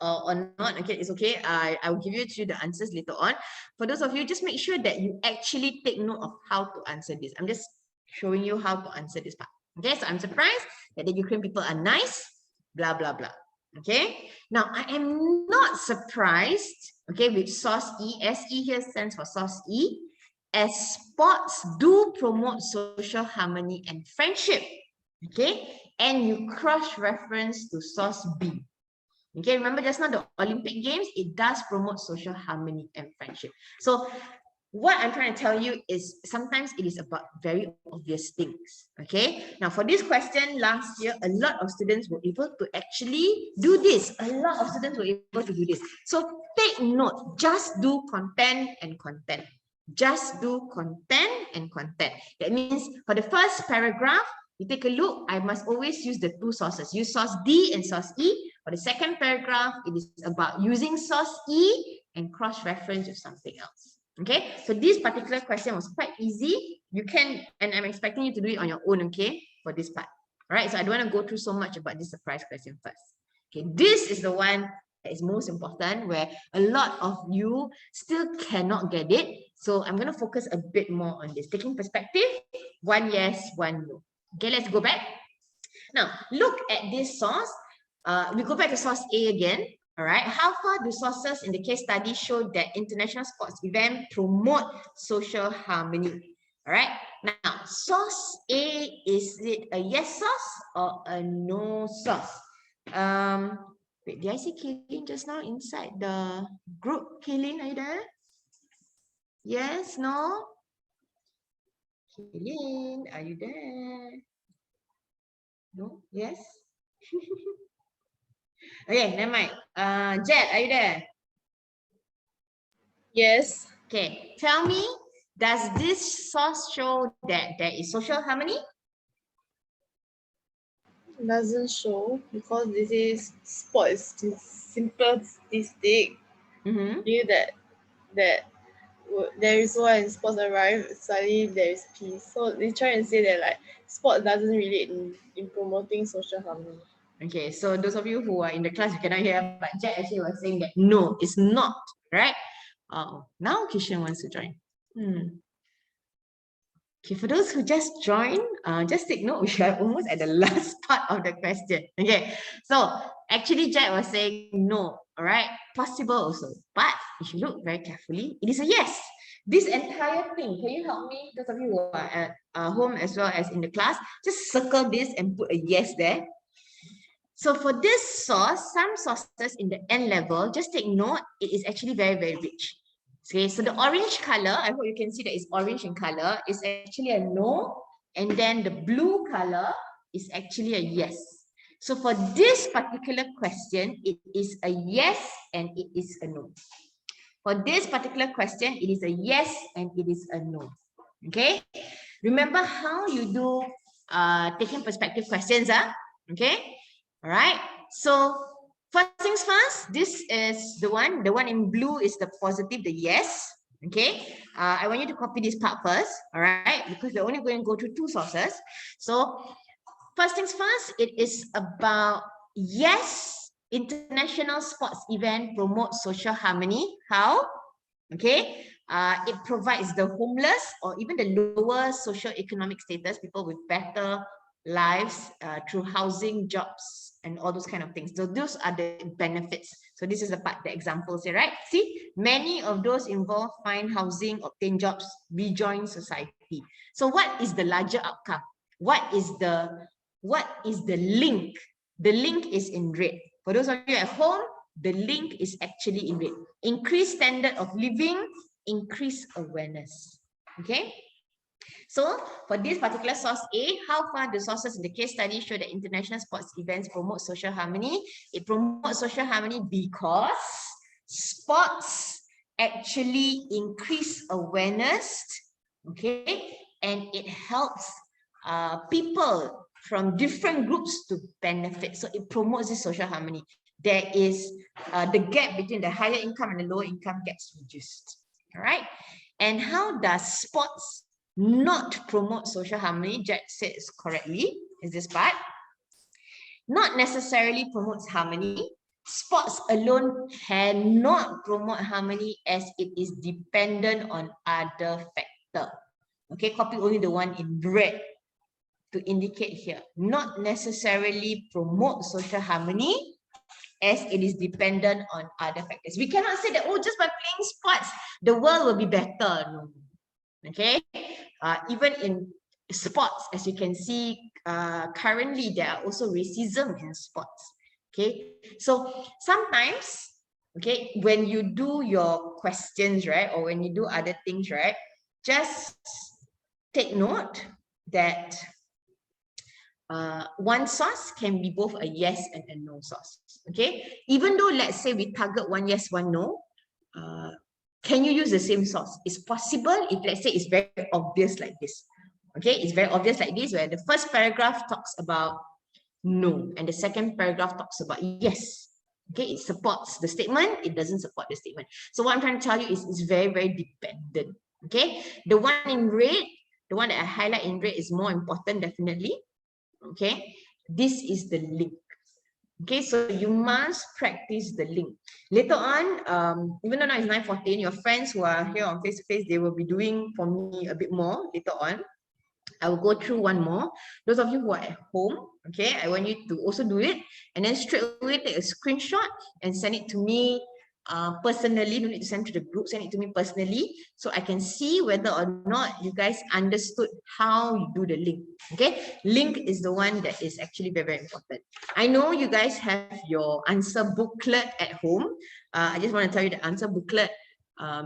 Or not, okay, it's okay. I will give you the answers later on. For those of you, just make sure that you actually take note of how to answer this. I'm just showing you how to answer this part. Okay, so I'm surprised that the Ukraine people are nice, blah, blah, blah. Okay, now I am not surprised, okay, with source E. SE here stands for source E, as sports do promote social harmony and friendship. Okay, and you cross-reference to source B. Okay, remember just now the Olympic Games, it does promote social harmony and friendship. So what I'm trying to tell you is sometimes it is about very obvious things. Okay, now for this question last year, a lot of students were able to actually do this. A lot of students were able to do this. So take note, just do content and content. Just do content and content. That means for the first paragraph, you take a look, I must always use the two sources. Use source D and source E. For the second paragraph, it is about using source E and cross-reference with something else. Okay, so this particular question was quite easy. You can, and I'm expecting you to do it on your own, okay, for this part. All right, so I don't want to go through so much about this surprise question first. Okay, this is the one that is most important, where a lot of you still cannot get it. So I'm going to focus a bit more on this. Taking perspective, one yes, one no. Okay, let's go back. Now, look at this source. We go back to source A again. All right. How far do sources in the case study show that international sports events promote social harmony? All right. Now, source A, is it a yes source or a no source? Wait, did I see Kaylin just now inside the group? Kaylin, are you there? Yes, no? Kaylin, are you there? No? Yes? Okay, never mind. Jet, are you there? Yes. Okay, tell me, does this source show that there is social harmony? Doesn't show because this is sports simple statistic. Knew that there is one sports arrive, suddenly there is peace. So they try and say that like sport doesn't relate in promoting social harmony. Okay, so those of you who are in the class, you cannot hear, but Jet actually was saying that no, it's not, right? Now Kishan wants to join. Okay, for those who just joined, just take note, we are almost at the last part of the question. Okay, so actually Jack was saying no, all right, possible also. But if you look very carefully, it is a yes. This entire thing, can you help me, those of you who are at home as well as in the class, just circle this and put a yes there. So for this source, some sources in the N level, just take note, it is actually very, very rich. Okay, so the orange color, I hope you can see that it's orange in color, is actually a no. And then the blue color is actually a yes. So for this particular question, it is a yes and it is a no. For this particular question, it is a yes and it is a no. Okay, remember how you do taking perspective questions, okay? All right, so first things first, this is the one in blue is the positive, the yes. Okay, I want you to copy this part first, all right, because we're only going to go through two sources. So first things first, it is about yes, international sports event promotes social harmony. How? Okay, it provides the homeless or even the lower socio-economic status, people with better lives through housing, jobs, and all those kind of things. So those are the benefits. So this is the part, the examples here, right? See, many of those involved find housing, obtain jobs, rejoin society. So what is the larger outcome? What is the link? The link is in red. For those of you at home, the link is actually in red. Increased standard of living, increased awareness. Okay. So for this particular source A, how far the sources in the case study show that international sports events promote social harmony? It promotes social harmony because sports actually increase awareness, okay, and it helps people from different groups to benefit. So it promotes this social harmony. There is the gap between the higher income and the lower income gets reduced. All right. And how does sports not promote social harmony? Jack says correctly, is this part. Not necessarily promotes harmony. Sports alone cannot promote harmony as it is dependent on other factors. Okay, copy only the one in red to indicate here. Not necessarily promote social harmony as it is dependent on other factors. We cannot say that, oh, just by playing sports, the world will be better. No. Okay, even in sports, as you can see, currently there are also racism in sports. Okay, so sometimes, okay, when you do your questions, right, or when you do other things, right, just take note that one source can be both a yes and a no source. Okay, even though let's say we target one yes, one no, can you use the same source? It's possible if let's say it's very obvious like this. Okay, it's very obvious like this, where the first paragraph talks about no and the second paragraph talks about yes. Okay, it supports the statement, it doesn't support the statement. So what I'm trying to tell you is it's very, very dependent. Okay, the one in red, the one that I highlight in red is more important, definitely. Okay, this is the link. Okay, so you must practice the link. Later on, even though now it's 9:14, your friends who are here on face-to-face, they will be doing for me a bit more later on. I will go through one more. Those of you who are at home, okay, I want you to also do it. And then straight away take a screenshot and send it to me personally. Don't need to send to the group, send it to me personally so I can see whether or not you guys understood how you do the link. Okay, link is the one that is actually very, very important. I know you guys have your answer booklet at home. I just want to tell you the answer booklet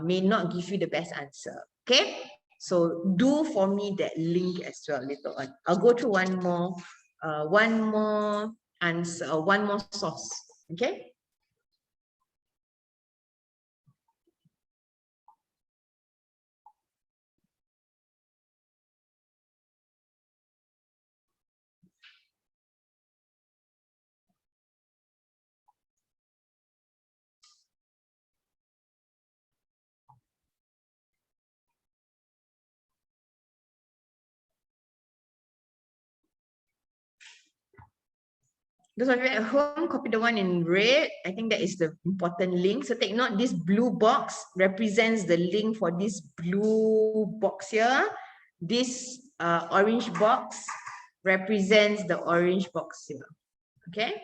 may not give you the best answer. Okay, so do for me that link as well later on. I'll go through one more answer, one more source. Okay. Those of you at home, copy the one in red. I think that is the important link. So take note, this blue box represents the link for this blue box here. This orange box represents the orange box here. Okay.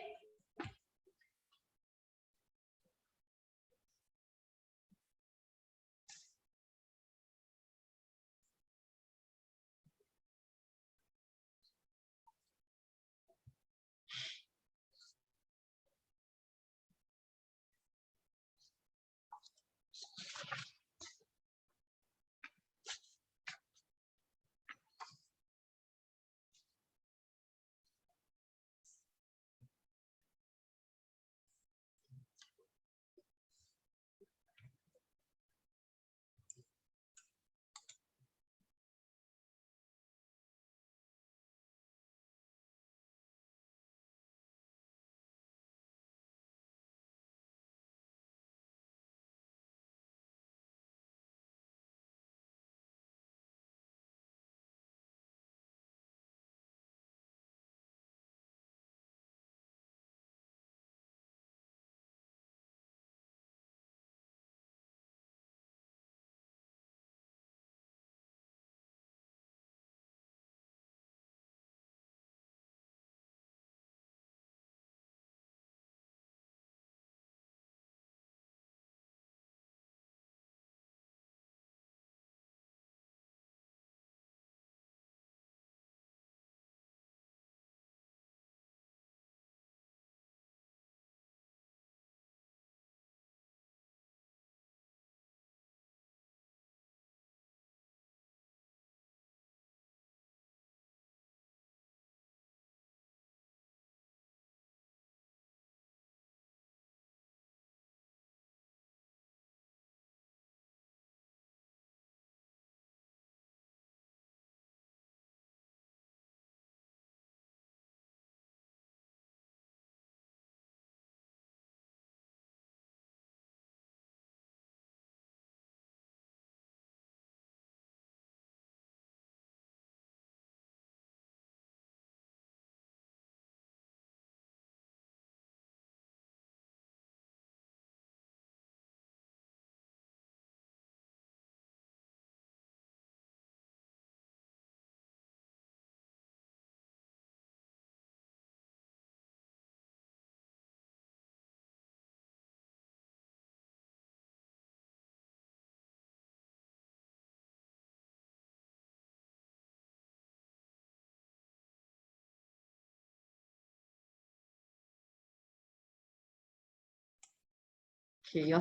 Okay,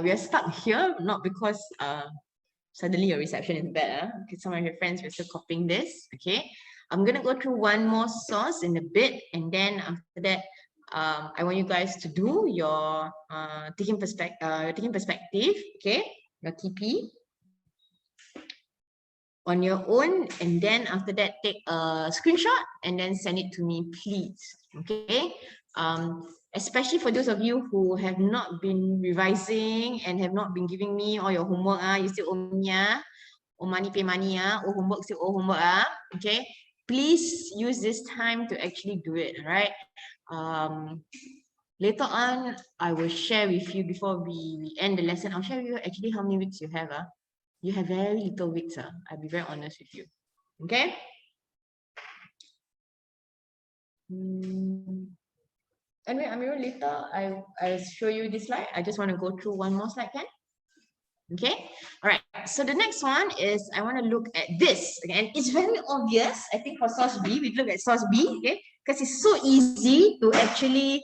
we are stuck here, not because suddenly your reception is bad. Okay, some of your friends were still copying this. Okay, I'm gonna go through one more source in a bit, and then after that, I want you guys to do your taking perspective. Okay, your TP on your own, and then after that, take a screenshot and then send it to me, please. Okay. Especially for those of you who have not been revising and have not been giving me all your homework, you still owe me, owe money, pay money, owe homework, still owe homework, okay. Please use this time to actually do it, all right? Later on, I will share with you before we end the lesson. I'll share with you actually how many weeks you have. You have very little weeks. I'll be very honest with you. Okay? Anyway, Amirul, later I'll show you this slide. I just want to go through one more slide, can? Okay, all right. So the next one is I want to look at this. Okay, and it's very obvious. I think for source B, we look at source B, okay, because it's so easy to actually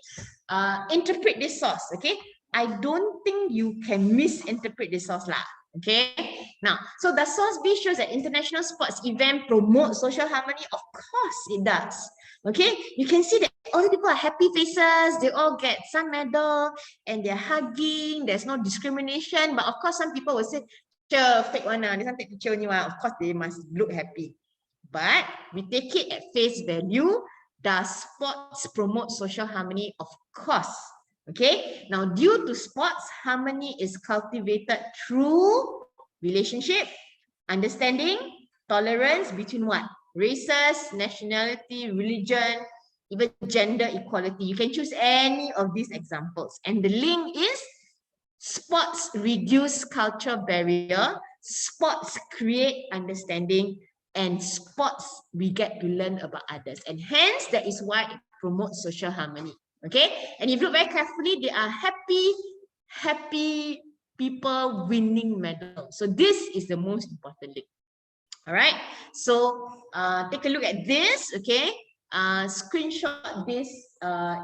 interpret this source. Okay, I don't think you can misinterpret this source lah. Okay, now, so the source B shows that international sports event promote social harmony. Of course it does. Okay, you can see that all the people are happy faces, they all get some medal and they're hugging, there's no discrimination. But of course, some people will say, sure, fake one, this one take picture only one. Of course, they must look happy. But we take it at face value. Does sports promote social harmony? Of course. Okay, now due to sports, harmony is cultivated through relationship, understanding, tolerance between what? Races, nationality, religion, even gender equality. You can choose any of these examples. And the link is sports reduce culture barrier, sports create understanding, and sports we get to learn about others. And hence, that is why it promotes social harmony. Okay? And if you look very carefully, they are happy people winning medals. So this is the most important link. All right, so take a look at this. Okay, screenshot this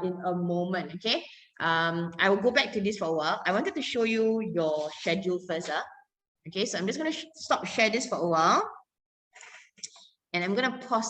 in a moment. Okay, I will go back to this for a while. I wanted to show you your schedule first. Okay, so I'm just going to stop share this for a while, and I'm going to pause